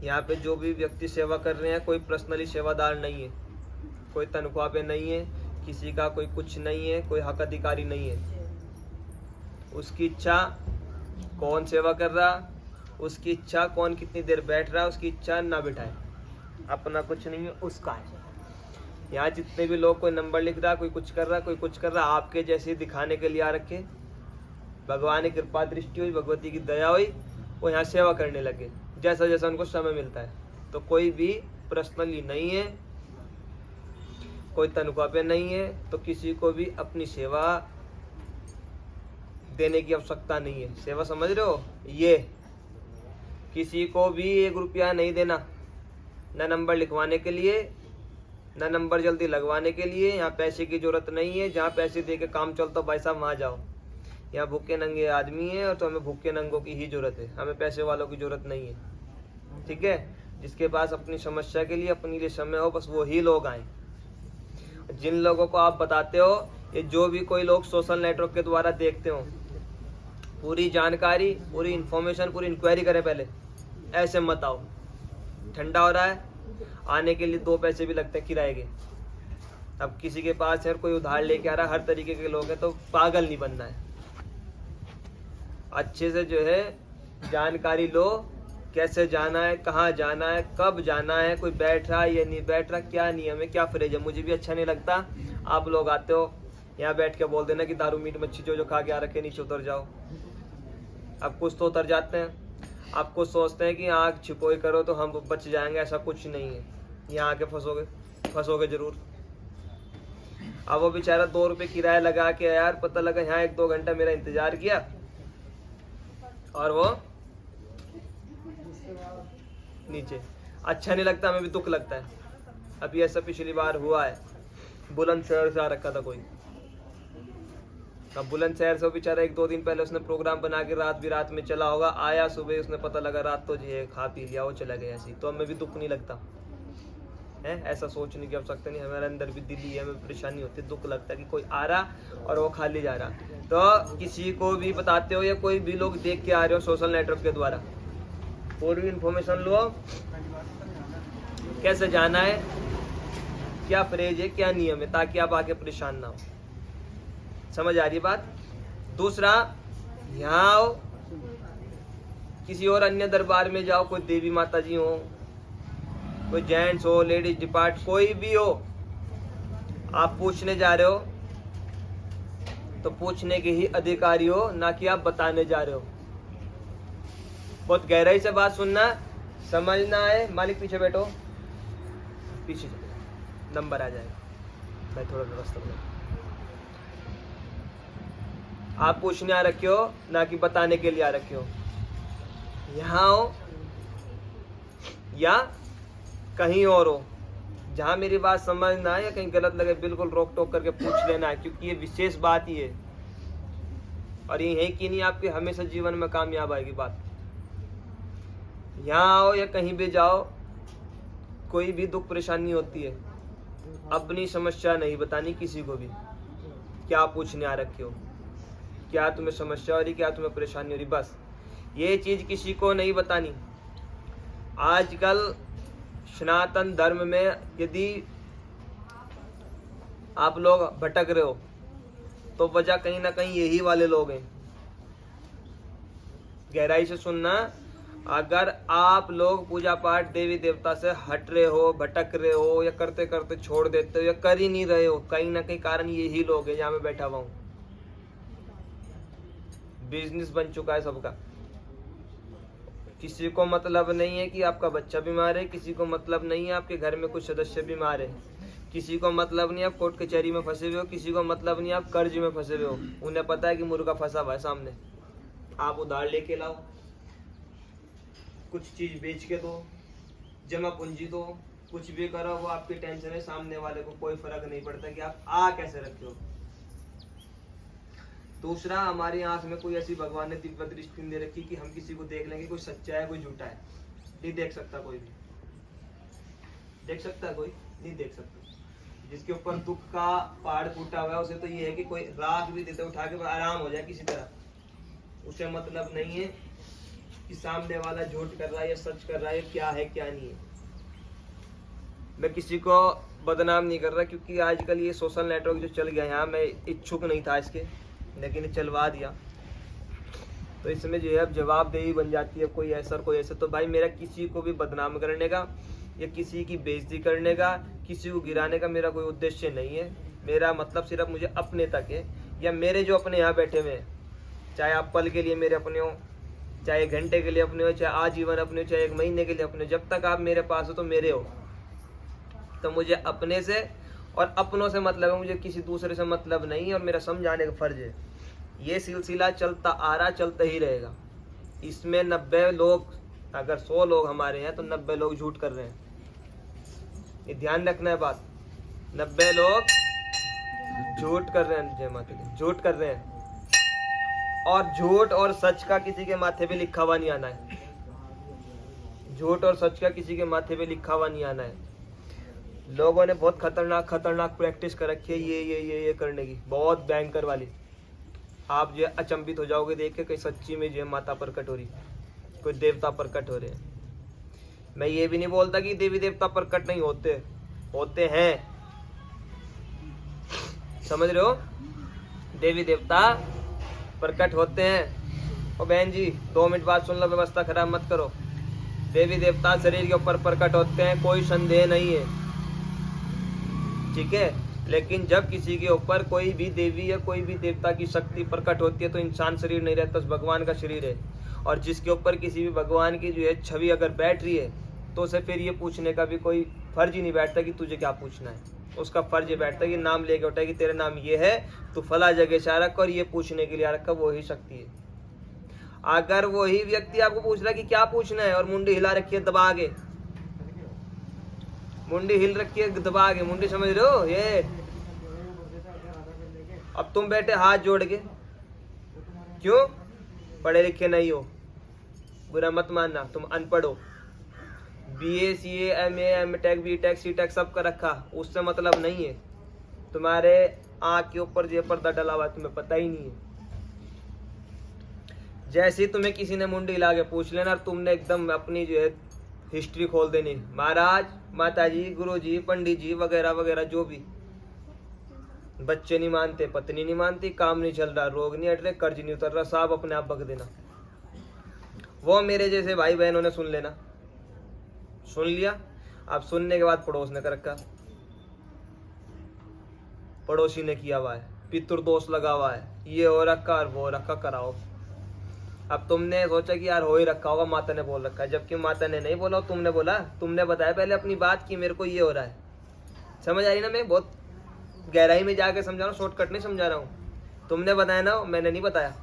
यहाँ पे जो भी व्यक्ति सेवा कर रहे हैं कोई पर्सनली सेवादार नहीं है, कोई तनख्वाह पे नहीं है, किसी का कोई कुछ नहीं है, कोई हक अधिकारी नहीं है। उसकी इच्छा कौन सेवा कर रहा, उसकी इच्छा कौन कितनी देर बैठ रहा, उसकी इच्छा ना बिठाए, अपना कुछ नहीं है, उसका है। यहाँ जितने भी लोग कोई नंबर लिख रहा, कोई कुछ कर रहा, कोई कुछ कर रहा, आपके जैसे दिखाने के लिए आ रखे। भगवान की कृपा दृष्टि हुई, भगवती की दया हुई, वो यहाँ सेवा करने लगे जैसा जैसा उनको समय मिलता है। तो कोई भी पर्सनली नहीं है, कोई तनख्वाह पे नहीं है, तो किसी को भी अपनी सेवा देने की आवश्यकता नहीं है। सेवा समझ रहे हो? ये किसी को भी 1 रुपया नहीं देना, न नंबर लिखवाने के लिए, न नंबर जल्दी लगवाने के लिए। यहाँ पैसे की जरूरत नहीं है। जहाँ पैसे दे के काम चलता भाई साहब वहाँ जाओ। यहाँ भूखे नंगे आदमी है और तो हमें भूखे नंगों की ही जरूरत है, हमें पैसे वालों की जरूरत नहीं है। ठीक है? जिसके पास अपनी समस्या के लिए अपने लिए समय हो, बस वो ही लोग आए। जिन लोगों को आप बताते हो, ये जो भी कोई लोग सोशल नेटवर्क के द्वारा देखते हो, पूरी जानकारी, पूरी इंफॉर्मेशन, पूरी इंक्वायरी करें पहले। ऐसे मत आओ। ठंडा हो रहा है, आने के लिए 2 पैसे भी लगते हैं किराए के। अब किसी के पास है, कोई उधार लेके आ रहा है, हर तरीके के लोग हैं, तो पागल नहीं बनना है। अच्छे से जो है जानकारी लो, कैसे जाना है, कहाँ जाना है, कब जाना है, कोई बैठ रहा है या नहीं बैठ रहा, क्या नियम है, क्या फ्रेज है। मुझे भी अच्छा नहीं लगता आप लोग आते हो यहाँ बैठ के बोल देना कि दारू मीट मच्छी जो जो खा के आ रखे नीचे उतर जाओ। अब कुछ तो उतर जाते हैं। आप कुछ सोचते हैं कि आँख छिपोई करो तो हम बच जाएंगे, ऐसा कुछ नहीं है। यहाँ आके फंसोगे जरूर। अब वो बेचारा 2 रुपये किराया लगा के यार, पता लगा यहाँ 1-2 घंटा मेरा इंतजार किया और वो नीचे। अच्छा नहीं लगता, हमें भी दुख लगता है। अभी ऐसा पिछली बार हुआ है, बुलंदशहर से आ रखा था कोई। अब बुलंदशहर से बेचारा 1-2 दिन पहले उसने प्रोग्राम बना के रात में चला होगा, आया सुबह उसने पता लगा रात तो जी खा पी लिया, वो चला गया ऐसे। तो हमें भी दुख नहीं लगता है? ऐसा सोचने की आवश्यकता नहीं। हमारे अंदर भी दिली है, हमें परेशानी होती है, दुख लगता है कि कोई आ रहा और वो खाली जा रहा। तो किसी को भी बताते हो या कोई भी लोग देख के आ रहे हो सोशल नेटवर्क के द्वारा, पूरी इंफॉर्मेशन लो, कैसे जाना है, क्या फ्रेज है, क्या नियम है, ताकि आप आगे परेशान ना हो। समझ आ रही बात? दूसरा, यहाँ आओ, किसी और अन्य दरबार में जाओ, कोई देवी माता जी हो, कोई जेंट्स हो, लेडीज डिपार्ट, कोई भी हो, आप पूछने जा रहे हो तो पूछने के ही अधिकारी हो, ना कि आप बताने जा रहे हो। बहुत गहराई से बात सुनना, समझना है। मालिक पीछे बैठो, पीछे नंबर आ जाएगा, मैं थोड़ा व्यवस्था में। आप पूछने आ रखे हो, ना कि बताने के लिए आ रखे हो। यहाँ हो या कहीं और हो, जहाँ मेरी बात समझ ना आए या कहीं गलत लगे, बिल्कुल रोक टोक करके पूछ लेना है, क्योंकि ये विशेष बात ही है और ये है कि नहीं आपके हमेशा जीवन में कामयाब आएगी बात। यहाँ आओ या कहीं भी जाओ, कोई भी दुख परेशानी होती है, अपनी समस्या नहीं बतानी किसी को भी। क्या पूछने आ रखे हो, क्या तुम्हें समस्या हो रही, क्या तुम्हें परेशानी हो रही, बस ये चीज किसी को नहीं बतानी। आजकल सनातन धर्म में यदि आप लोग भटक रहे हो तो वजह कहीं ना कहीं यही वाले लोग हैं। गहराई से सुनना, अगर आप लोग पूजा पाठ देवी देवता से हट रहे हो, भटक रहे हो या करते करते छोड़ देते हो या कर ही नहीं रहे हो, कहीं ना कहीं कारण यही लोग हैं जहां मैं बैठा हुआ हूं। बिजनेस बन चुका है सबका। किसी को मतलब नहीं है कि आपका बच्चा बीमार है, किसी को मतलब नहीं है आपके घर में कुछ सदस्य बीमार है, किसी को मतलब नहीं आप कोर्ट कचहरी में फंसे हुए हो, किसी को मतलब नहीं आप कर्ज में फंसे हुए हो। उन्हें पता है कि मुर्गा फंसा हुआ है सामने, आप उधार लेके लाओ, कुछ चीज बेच के दो, जमा पूंजी दो, कुछ भी करो, वो आपकी टेंशन है। सामने वाले को कोई फर्क नहीं पड़ता कि आप आ कैसे रखे हो। दूसरा, हमारी आंख में कोई ऐसी भगवान ने दिव्य दृष्टि दे रखी कि हम किसी को देख लेंगे कोई सच्चा है कोई झूठा है। नहीं देख सकता कोई भी, देख सकता है कोई? नहीं देख सकता। जिसके ऊपर दुख का पहाड़ टूटा हुआ है उसे तो ये है कि कोई राख भी देते उठा के आराम हो जाए किसी तरह, उसे मतलब नहीं है कि सामने वाला झूठ कर रहा है या सच कर रहा है, क्या है क्या नहीं है। मैं किसी को बदनाम नहीं कर रहा, क्योंकि आजकल ये सोशल नेटवर्क जो चल गया है, यहाँ मैं इच्छुक नहीं था इसके, लेकिन ये चलवा दिया, तो इसमें जो है अब जवाबदेही बन जाती है। कोई ऐसा कोई ऐसा, तो भाई मेरा किसी को भी बदनाम करने का या किसी की बेइज्जती करने का, किसी को गिराने का मेरा कोई उद्देश्य नहीं है। मेरा मतलब सिर्फ मुझे अपने तक है, या मेरे जो अपने यहाँ बैठे हुए हैं, चाहे आप पल के लिए मेरे अपने हो, चाहे 1 घंटे के लिए अपने हो, चाहे आजीवन अपने हो, चाहे 1 महीने के लिए अपने हो, जब तक आप मेरे पास हो तो मेरे हो। तो मुझे अपने से और अपनों से मतलब है, मुझे किसी दूसरे से मतलब नहीं है, और मेरा समझाने का फर्ज है। ये सिलसिला चलता आ रहा, चलता ही रहेगा। इसमें 90 लोग, अगर 100 लोग हमारे हैं तो 90 लोग झूठ कर रहे हैं, ये ध्यान रखना है बात। 90 लोग झूठ कर रहे हैं, जय माता दी, झूठ कर रहे हैं। और झूठ और सच का किसी के माथे पे लिखा हुआ नहीं आना है। झूठ और सच का किसी के माथे पे लिखा हुआ नहीं आना है। लोगों ने बहुत खतरनाक प्रैक्टिस कर रखी है ये करने की, बहुत भयंकर वाली। आप जो अचंभित हो जाओगे देख के, कहीं सच्ची में जो है माता प्रकट हो रही, कोई देवता प्रकट हो रहे हैं। मैं ये भी नहीं बोलता कि देवी देवता प्रकट नहीं होते, होते हैं, समझ रहे हो, देवी देवता प्रकट होते हैं। और बहन जी 2 मिनट बाद सुन लो, व्यवस्था खराब मत करो। देवी देवता शरीर के ऊपर प्रकट होते हैं, कोई संदेह नहीं है, ठीक है। लेकिन जब किसी के ऊपर कोई भी देवी या कोई भी देवता की शक्ति प्रकट होती है तो इंसान शरीर नहीं रहता, उस भगवान का शरीर है। और जिसके ऊपर किसी भी भगवान की जो है छवि अगर बैठ रही है, तो उसे फिर ये पूछने का भी कोई फर्ज ही नहीं बैठता कि तुझे क्या पूछना है। उसका फर्ज ये बैठता है कि नाम लेके उठा कि तेरा नाम ये है, तो फला जगह से रखा, और ये पूछने के लिए रखा, वो ही शक्ति है। अगर वही व्यक्ति आपको पूछ रहा है कि क्या पूछना है, और मुंडी हिला रखी है दबा के, मुंडी हिल रखी है दबा के, मुंडी समझ रहे हो ये, अब तुम बैठे हाथ जोड़ के, क्यों? पढ़े लिखे नहीं हो, बुरा मत मानना, तुम अनपढ़ हो। BA CA MA MTech BTech CTech सब का रखा, उससे मतलब नहीं है। तुम्हारे आँख के ऊपर जो पर्दा डला हुआ तुम्हें पता ही नहीं है। जैसे ही तुम्हें किसी ने मुंडी हिला के पूछ लेना, तुमने एकदम अपनी जो है हिस्ट्री खोल देनी, महाराज माताजी गुरुजी पंडित जी वगैरह वगैरह, जो भी। बच्चे नहीं मानते, पत्नी नहीं मानती, काम नहीं चल रहा, रोग नहीं हट रहे, कर्ज नहीं उतर रहा, सब अपने आप बक देना। वो मेरे जैसे भाई बहनों ने सुन लेना, सुन लिया। अब सुनने के बाद पड़ोस ने कर रखा, पड़ोसी ने किया हुआ है, पितृदोष लगा हुआ है, ये हो रखा और वो रखा, कराओ। अब तुमने सोचा कि यार हो ही रखा होगा, माता ने बोल रखा है, जबकि माता ने नहीं बोला, तुमने बोला। तुमने बताया पहले अपनी बात की मेरे को ये हो रहा है। समझ आ रही ना? मैं बहुत गहराई में जाके समझा रहा हूँ, शॉर्टकट नहीं समझा रहा हूँ। तुमने बताया ना, मैंने नहीं बताया।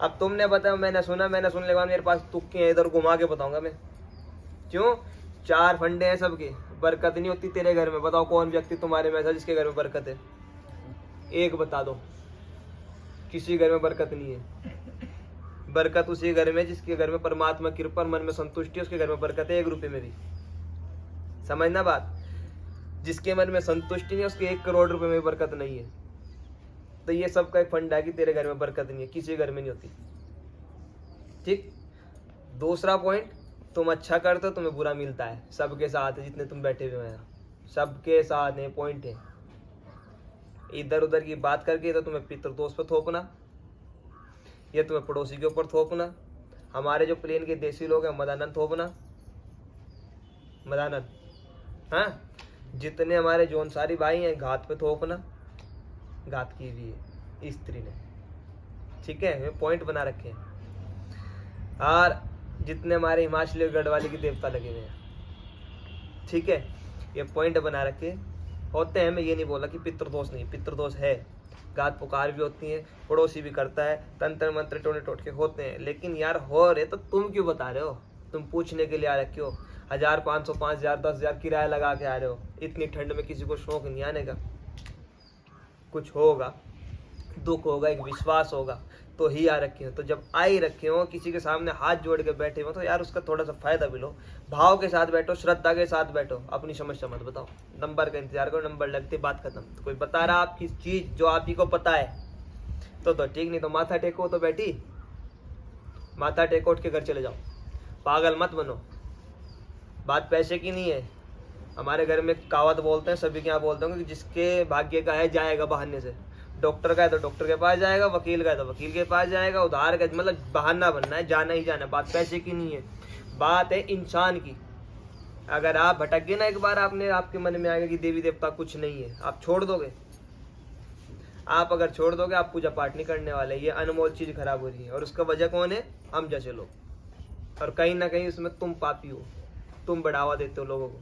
अब तुमने बताया, मैंने सुना, मैंने सुनने के बाद मेरे पास तुक्के हैं, इधर घुमा के बताऊंगा मैं। क्यों? 4 फंडे हैं सबके, बरकत नहीं होती तेरे घर में। बताओ कौन व्यक्ति तुम्हारे में ऐसा जिसके घर में बरकत है? एक बता दो। किसी घर में बरकत नहीं है। बरकत उसी घर में जिसके घर में परमात्मा कृपा, मन में संतुष्टि, उसके घर में बरकत है 1 रुपए में भी। समझना बात। जिसके मन में संतुष्टि नहीं, उसके 1 करोड़ रुपए में बरकत नहीं है। तो ये सबका एक फंडा है कि तेरे घर में बरकत नहीं है, किसी घर में नहीं होती। ठीक। दूसरा पॉइंट, तुम अच्छा करते हो तुम्हें बुरा मिलता है। सबके साथ है, जितने तुम बैठे हुए हैं सबके साथ है, पॉइंट है। इधर उधर की बात करके तो तुम्हें पितृदोष पे थोपना, या तुम्हें पड़ोसी के ऊपर थोपना। हमारे जो प्लेन के देसी लोग हैं, मदानंद थोपना, मदानंद। हाँ, जितने हमारे जौनसारी भाई हैं, घात पे थोपना, घात की भी है स्त्री ने। ठीक है, ये पॉइंट बना रखे हैं। और जितने हमारे हिमाचली गढ़वाली के देवता लगे हुए हैं, ठीक है, ये पॉइंट बना रखे होते हैं। मैं ये नहीं बोला कि पितृदोष नहीं, पितृदोष है, घात पुकार भी होती है, पड़ोसी भी करता है, तंत्र मंत्र टोने टोटके होते हैं। लेकिन यार हो रहे तो तुम क्यों बता रहे हो? तुम पूछने के लिए आ रखे हो। 1000 500 5000 10,000 किराया लगा के आ रहे हो। इतनी ठंड में किसी को शौक नहीं आने का। कुछ होगा, दुख होगा, एक विश्वास होगा तो ही आ रखे हो। तो जब आ ही रखे हो, किसी के सामने हाथ जोड़ के बैठे हो, तो यार उसका थोड़ा सा फायदा भी लो। भाव के साथ बैठो, श्रद्धा के साथ बैठो, अपनी समस्या मत बताओ। नंबर का इंतजार करो, नंबर लगते बात खत्म। तो कोई बता रहा आपकी चीज जो आप ही को पता है तो ठीक, नहीं तो माथा टेको तो बैठी। माथा टेको, उठ के घर चले जाओ। पागल मत बनो। बात पैसे की नहीं है। हमारे घर में कहावत बोलते हैं, सभी के यहाँ बोलते हैं कि जिसके भाग्य का है जाएगा बहाने से। डॉक्टर का है तो डॉक्टर के पास जाएगा, वकील का है तो वकील के पास जाएगा, उधार का मतलब बहाना बनना है, जाना ही जाना। बात पैसे की नहीं है, बात है इंसान की। अगर आप भटक गए ना एक बार, आपके मन में आएगा कि देवी देवता कुछ नहीं है, आप छोड़ दोगे। आप अगर छोड़ दोगे, आप पूजा पाठ नहीं करने वाले। ये अनमोल चीज खराब हो रही है, और उसका वजह कौन है? हम जैसे लोग। और कहीं ना कहीं उसमें तुम पापी हो, तुम बढ़ावा देते हो लोगों को,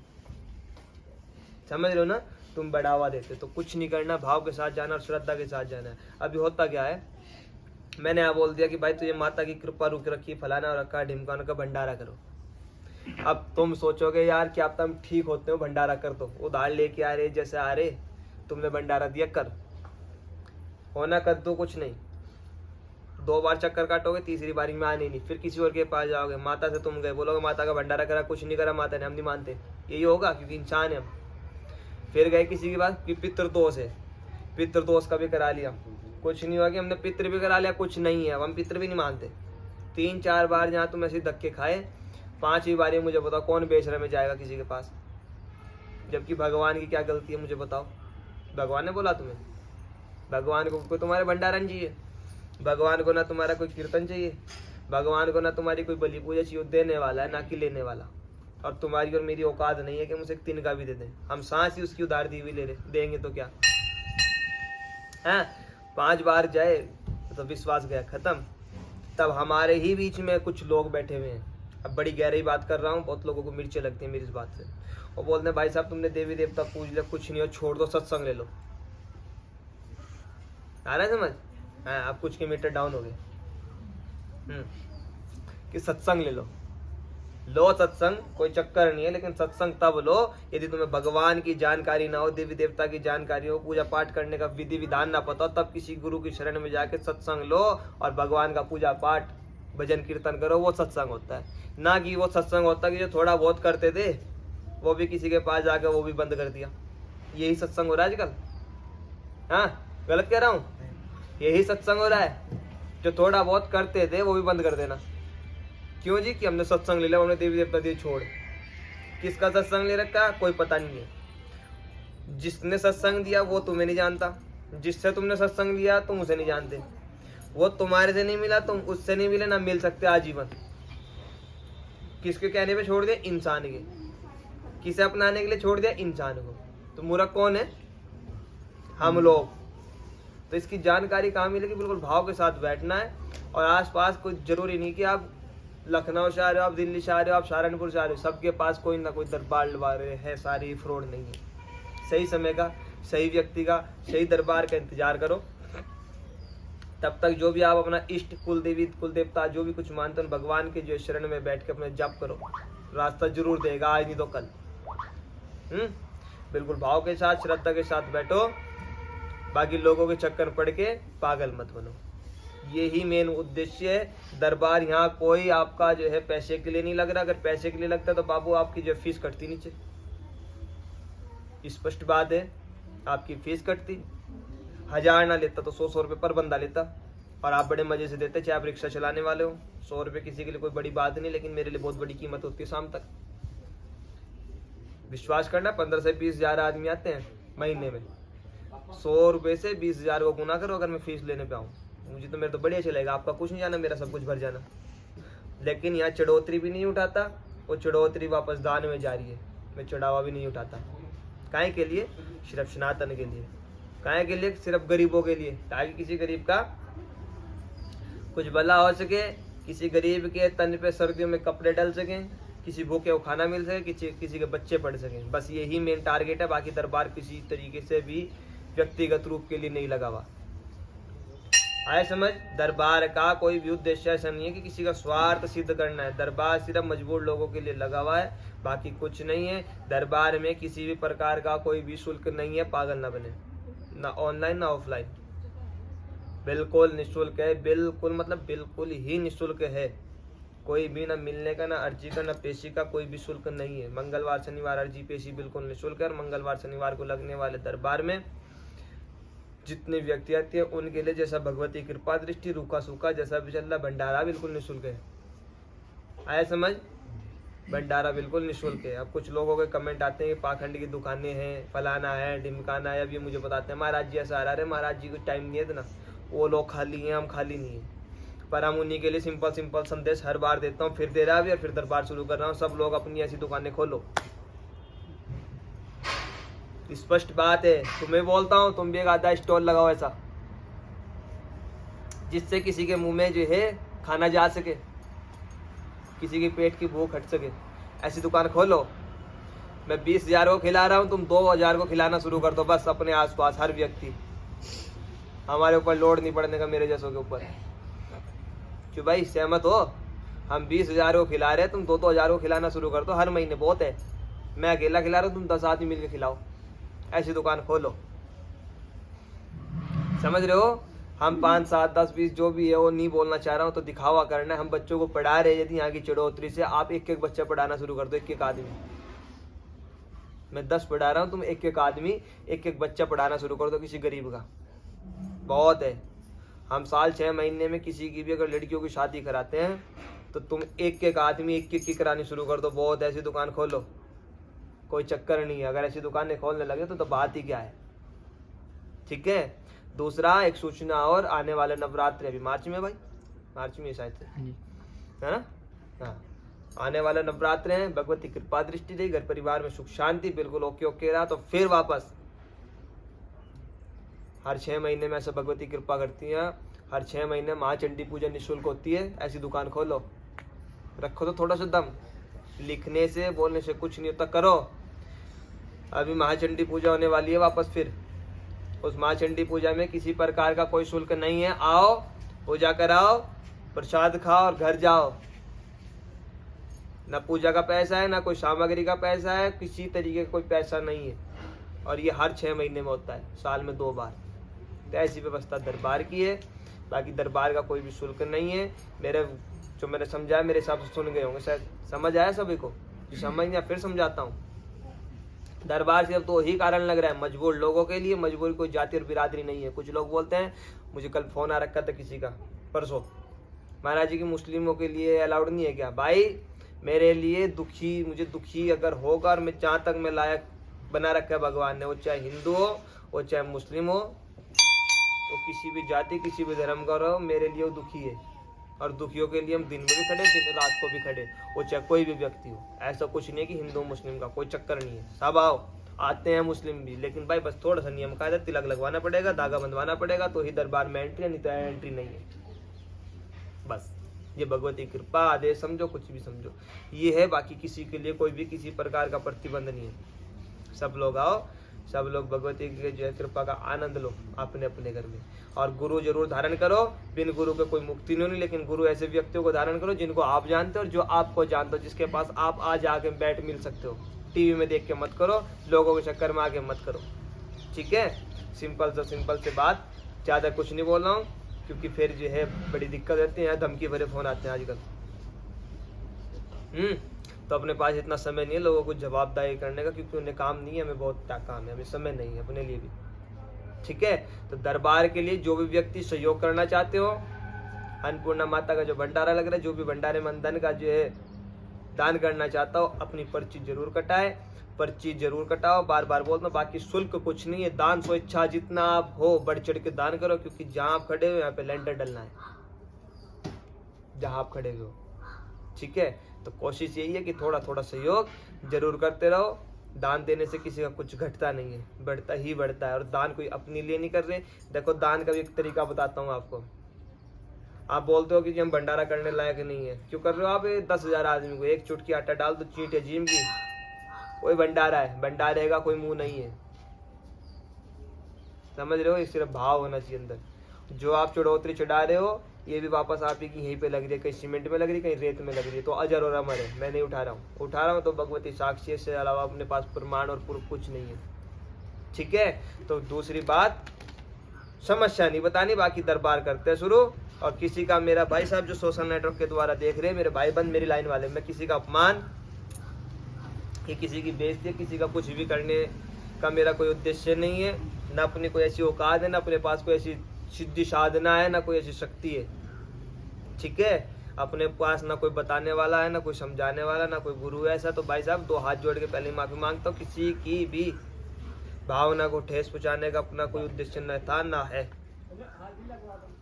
समझ रहे हो ना? तुम बढ़ावा देते हो। तो कुछ नहीं करना, भाव के साथ जाना और श्रद्धा के साथ जाना है। अभी होता क्या है, मैंने यहाँ बोल दिया कि भाई तुझे माता की कृपा रुक रखी, फलाना रखा, ढिमकाना का भंडारा करो। अब तुम सोचोगे यार क्या पता हम ठीक होते हो, भंडारा कर दो, उधार लेके आ रहे जैसे आ रहे, तुमने भंडारा दिया कर, होना कर दो, कुछ नहीं। 2 बार चक्कर काटोगे, तीसरी बारी में आने नहीं, फिर किसी और के पास जाओगे, माता से तुम गए, बोलोगे माता का भंडारा करा, कुछ नहीं करा माता ने, हम नहीं मानते। यही होगा, क्योंकि इंसान है हम। फिर गए किसी के पास कि पितृदोष है, पितृदोष का भी करा लिया, कुछ नहीं हुआ, कि हमने पितृ भी करा लिया, कुछ नहीं है, अब हम पितृ भी नहीं मानते। 3-4 बार जहाँ तुम ऐसे धक्के खाए, 5वीं बारी मुझे बताओ कौन बेशर्म में जाएगा किसी के पास? जबकि भगवान की क्या गलती है मुझे बताओ? भगवान ने बोला तुम्हें? भगवान को कोई तुम्हारे भंडारण चाहिए? भगवान को ना तुम्हारा कोई कीर्तन चाहिए, भगवान को ना तुम्हारी कोई बलि पूजा चाहिए। देने वाला है, ना कि लेने वाला। और तुम्हारी और मेरी औकात नहीं है कि हम उसे 3 का भी दे दें। हम सांस ही उसकी उधार दी हुई ले रहे, देंगे तो क्या है? 5 बार जाए तो विश्वास गया, खत्म। तब हमारे ही बीच में कुछ लोग बैठे हुए हैं, अब बड़ी गहरी बात कर रहा हूँ, बहुत लोगों को मिर्चें लगती हैं मेरी इस बात से। वो बोलते हैं भाई साहब तुमने देवी देवता पूज लिया, कुछ नहीं हो, छोड़ दो, सत्संग ले लो। आ रहा है समझ? हाँ, अब कुछ के मीटर डाउन हो गए कि सत्संग ले लो। लो सत्संग, कोई चक्कर नहीं है, लेकिन सत्संग तब लो यदि तुम्हें भगवान की जानकारी ना हो, देवी देवता की जानकारी हो, पूजा पाठ करने का विधि विधान ना पता हो, तब किसी गुरु की शरण में जाके सत्संग लो और भगवान का पूजा पाठ भजन कीर्तन करो, वो सत्संग होता है। ना कि वो सत्संग होता है कि जो थोड़ा बहुत करते थे वो भी किसी के पास जाकर वो भी बंद कर दिया। यही सत्संग हो रहा है आजकल। हाँ, गलत कह रहा हूँ? यही सत्संग हो रहा है, जो थोड़ा बहुत करते थे वो भी बंद कर देना। क्यों जी? कि हमने सत्संग ले लिया, हमने देवी देवता दिए छोड़। किसका सत्संग ले रखा कोई पता नहीं है। जिसने सत्संग दिया वो तुम्हें नहीं जानता, जिससे तुमने सत्संग लिया तुम उसे नहीं जानते। वो तुम्हारे से नहीं मिला, तुम उससे नहीं मिले, ना मिल सकते आजीवन। किसके कहने पे छोड़ दिया? इंसान के। किसे अपनाने के लिए छोड़ दिया? इंसान को। तो मूर्ख कौन है? हम लोग। तो इसकी जानकारी कहाँ मिलेगी? बिल्कुल भाव के साथ बैठना है। और आसपास कोई जरूरी नहीं कि आप लखनऊ से आ रहे हो, आप दिल्ली से आ रहे हो, आप सहारनपुर से आ रहे हो, सबके पास कोई ना कोई दरबार लबारे है, सारी फ्रॉड नहीं है। सही समय का, सही व्यक्ति का, सही दरबार का इंतजार करो। तब तक जो भी आप अपना इष्ट, कुल देवी, कुल देवता जो भी कुछ मानते हो, भगवान के जो शरण में बैठ के अपने जप करो, रास्ता जरूर देगा, आज नहीं तो कल। बिल्कुल भाव के साथ, श्रद्धा के साथ बैठो। बाकी लोगों के चक्कर पड़ के पागल मत बनो। यही मेन उद्देश्य है। दरबार यहाँ कोई आपका जो है पैसे के लिए नहीं लग रहा। अगर पैसे के लिए लगता तो बाबू आपकी जो फीस कटती नीचे। स्पष्ट बात है, आपकी फीस कटती। 1000 ना लेता तो 100 रुपये पर बंदा लेता, और आप बड़े मजे से देते, चाहे आप रिक्शा चलाने वाले हो। 100 रुपये किसी के लिए कोई बड़ी बात नहीं, लेकिन मेरे लिए बहुत बड़ी कीमत होती है शाम तक। विश्वास करना, 15 से 20 हजार आदमी आते हैं महीने में। 100 रुपये से 20,000 को गुना करो अगर मैं फीस लेने पे आऊँ, मुझे तो मेरे तो बढ़िया चलेगा। आपका कुछ नहीं जाना, मेरा सब कुछ भर जाना। लेकिन यहाँ चढ़ोतरी भी नहीं उठाता, वो चढ़ोतरी वापस दान में जा रही है। मैं चढ़ावा भी नहीं उठाता। काहे के लिए? सिर्फ सनातन के लिए। काहे के लिए? सिर्फ गरीबों के लिए, ताकि किसी गरीब का कुछ भला हो सके, किसी गरीब के तन पे सर्दियों में कपड़े डल सकें, किसी भूखे को खाना मिल सके, किसी के बच्चे पढ़ सकें। बस यही मेन टारगेट है। बाकी दरबार किसी तरीके से भी व्यक्तिगत रूप के लिए नहीं लगा हुआ। आए समझ? दरबार का कोई भी उद्देश्य ऐसा नहीं है कि किसी का स्वार्थ सिद्ध करना है। दरबार सिर्फ मजबूर लोगों के लिए लगा हुआ है, बाकी कुछ नहीं है। दरबार में किसी भी प्रकार का कोई भी शुल्क नहीं है, पागल ना बने। ना ऑनलाइन ना ऑफलाइन, बिल्कुल निःशुल्क है। बिल्कुल मतलब बिल्कुल ही निःशुल्क है। कोई भी ना मिलने का, ना अर्जी का, ना पेशी का कोई भी शुल्क नहीं है। मंगलवार शनिवार अर्जी पेशी बिल्कुल निःशुल्क है। और मंगलवार शनिवार को लगने वाले दरबार में जितने व्यक्ति आते हैं उनके लिए जैसा भगवती कृपा दृष्टि रूखा सूखा जैसा भी चल रहा भंडारा बिल्कुल निःशुल्क है। आया समझ? भंडारा बिल्कुल निःशुल्क है। अब कुछ लोगों के कमेंट आते हैं कि पाखंड की दुकानें हैं, फलाना है, ढिमकाना है। अब ये मुझे बताते हैं महाराज जी ऐसा आ रहा है, महाराज जी को टाइम नहीं है इतना, वो लोग खाली हैं, हम खाली नहीं है। पर हम उन्हीं के लिए सिंपल सिंपल संदेश हर बार देता हूँ, फिर दे रहा है, फिर दरबार शुरू कर रहा हूँ। सब लोग अपनी ऐसी दुकानें खोलो। स्पष्ट बात है, तुम्हें बोलता हूँ, तुम भी एक आधा स्टॉल लगाओ ऐसा, जिससे किसी के मुंह में जो है खाना जा सके, किसी के पेट की भूख हट सके। ऐसी दुकान खोलो। मैं 20,000 को खिला रहा हूँ, तुम 2,000 को खिलाना शुरू कर दो बस, अपने आसपास हर व्यक्ति। हमारे ऊपर लोड नहीं पड़ने का, मेरे जैसों के ऊपर। क्यों भाई, सहमत हो? हम 20,000 को खिला रहे हैं, तुम 2,000 को खिलाना शुरू कर दो हर महीने। बहुत है, मैं अकेला खिला रहा हूँ, तुम 10 आदमी मिलकर खिलाओ। ऐसी दुकान खोलो। समझ रहे हो? हम 5, 7, 10, 20 जो भी है वो नहीं बोलना चाह रहा हूँ, तो दिखावा करना है। हम बच्चों को पढ़ा रहे हैं, यदि यहाँ की चढ़ोतरी से आप एक एक बच्चा पढ़ाना शुरू कर दो, एक एक आदमी। मैं 10 पढ़ा रहा हूँ, तुम एक एक आदमी, एक एक बच्चा पढ़ाना शुरू कर दो किसी गरीब का। बहुत है। हम साल 6 महीने में किसी की भी अगर लड़कियों की शादी कराते हैं तो तुम एक एक आदमी एक एक की करानी शुरू कर दो। बहुत ऐसी दुकान खोलो, कोई चक्कर नहीं है। अगर ऐसी दुकानें खोलने लगे तो बात ही क्या है। ठीक है। दूसरा एक सूचना और, आने वाले नवरात्रि अभी मार्च में, भाई मार्च में शायद है ना? हाँ, आने वाले नवरात्रि हैं। भगवती कृपा दृष्टि रही, घर परिवार में सुख शांति बिल्कुल ओके रहा, तो फिर वापस हर 6 महीने में ऐसा भगवती कृपा करती हैं। हर 6 महीने महाचंडी पूजा निःशुल्क होती है। ऐसी दुकान खोलो, रखो तो थोड़ा सा दम। लिखने से बोलने से कुछ नहीं होता, करो। अभी महाचंडी पूजा होने वाली है वापस फिर। उस महाचंडी पूजा में किसी प्रकार का कोई शुल्क नहीं है। आओ, पूजा कराओ, प्रसाद खाओ और घर जाओ। ना पूजा का पैसा है, ना कोई सामग्री का पैसा है, किसी तरीके का कोई पैसा नहीं है। और ये हर 6 महीने में होता है, साल में 2 बार। तो ऐसी व्यवस्था दरबार की है। बाकी दरबार का कोई भी शुल्क नहीं है। जो मैंने समझाया, मेरे हिसाब से सुन गए होंगे, शायद समझ आया सभी को? जो समझ नहीं, फिर समझाता हूँ। दरबार सिर्फ 2 ही कारण लग रहा है, मजबूर लोगों के लिए। मजबूर कोई जाति और बिरादरी नहीं है। कुछ लोग बोलते हैं, मुझे कल फोन आ रखा था किसी का परसों, महाराज जी की मुस्लिमों के लिए अलाउड नहीं है क्या? भाई मेरे लिए दुखी, मुझे दुखी अगर होगा, और मैं जहाँ तक मैं लायक बना रखा है भगवान ने, वो चाहे हिंदू हो, वो चाहे मुस्लिम हो, वो किसी भी जाति किसी भी धर्म का रहो, मेरे लिए वो दुखी है। और दुखियों के लिए हम दिन में भी खड़े, दिन रात को भी खड़े, वो चाहे कोई भी व्यक्ति हो। ऐसा कुछ नहीं है कि हिंदू मुस्लिम का कोई चक्कर नहीं है। सब आओ, आते हैं मुस्लिम भी, लेकिन भाई बस थोड़ा सा नियम कायदा, तिलक लगवाना पड़ेगा, धागा बंधवाना पड़ेगा, तो ही दरबार में एंट्री, नहीं तो एंट्री नहीं है। बस ये भगवती कृपा, आदेश समझो, कुछ भी समझो, ये है। बाकी किसी के लिए कोई भी किसी प्रकार का प्रतिबंध नहीं है। सब लोग आओ, सब लोग भगवती की जो है कृपा का आनंद लो अपने अपने घर में। और गुरु जरूर धारण करो। बिन गुरु के कोई मुक्ति नहीं, लेकिन गुरु ऐसे व्यक्तियों को धारण करो जिनको आप जानते हो और जो आपको जानते हो, जिसके पास आप आज आके बैठ मिल सकते हो। टीवी में देख के मत करो, लोगों के चक्कर में आके मत करो। ठीक है? सिंपल से बात, ज़्यादा कुछ नहीं बोल रहा हूँ, क्योंकि फिर जो है बड़ी दिक्कत रहती है। धमकी भरे फोन आते हैं आजकल। तो अपने पास इतना समय नहीं है लोगों को जवाबदारी करने का, क्योंकि उन्हें काम नहीं है, हमें बहुत काम है, हमें समय नहीं है अपने लिए भी। ठीक है? तो दरबार के लिए जो भी व्यक्ति सहयोग करना चाहते हो, अन्नपूर्णा माता का जो भंडारा लग रहा है, जो भी भंडारे में धन का जो है दान करना चाहता हो, अपनी पर्ची जरूर कटाए, पर्ची जरूर कटाओ। बार बार बोलता हूँ, बाकी शुल्क कुछ नहीं है। दान स्वेच्छा जितना आप हो बढ़ चढ़ के दान करो, क्योंकि जहाँ आप खड़े हो यहाँ पे लेंटर डलना है, जहाँ आप खड़े हो। ठीक है? तो कोशिश यही है कि थोड़ा थोड़ा सहयोग जरूर करते रहो। दान देने से किसी का कुछ घटता नहीं है, बढ़ता ही बढ़ता है। और दान कोई अपने लिए नहीं कर रहे। देखो, दान का भी एक तरीका बताता हूँ आपको। आप बोलते हो कि हम भंडारा करने लायक नहीं है, क्यों कर रहे हो आप? 10,000 आदमी को एक चुटकी आटा डाल दो, चींट है जीम की, कोई भंडारा है। भंडारे का कोई मुंह नहीं है। समझ रहे हो? ये सिर्फ भाव होना चाहिए अंदर। जो आप चढ़ोतरी चढ़ा रहे हो, ये भी वापस आप ही की यहीं पे लग रही है, कहीं सीमेंट में लग रही है, कहीं रेत में लग रही है, तो अजर और अमर है। मैं नहीं उठा रहा हूँ तो भगवती साक्षी से अलावा अपने पास प्रमाण और प्रूफ कुछ नहीं है। ठीक है? तो दूसरी बात, समस्या नहीं बतानी, बाकी दरबार करते हैं शुरू। और किसी का, मेरा भाई साहब जो सोशल नेटवर्क के द्वारा देख रहे हैं, मेरे भाई बंद, मेरी लाइन वाले, मैं किसी का अपमान या किसी की बेइज्जती, किसी का कुछ भी करने का मेरा कोई उद्देश्य नहीं है। ना अपनी कोई ऐसी औकात है, ना अपने पास कोई ऐसी सिद्धि साधना है, ना कोई ऐसी शक्ति है। ठीक है, अपने पास ना कोई बताने वाला है, ना कोई समझाने वाला, ना कोई गुरु है। ऐसा तो भाई साहब 2 हाथ जोड़ के पहले माफी मांगता हूँ, किसी की भी भावना को ठेस पहुंचाने का अपना कोई उद्देश्य न था ना है।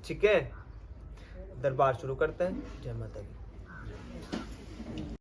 ठीक है, दरबार शुरू करते हैं। जय माता दी।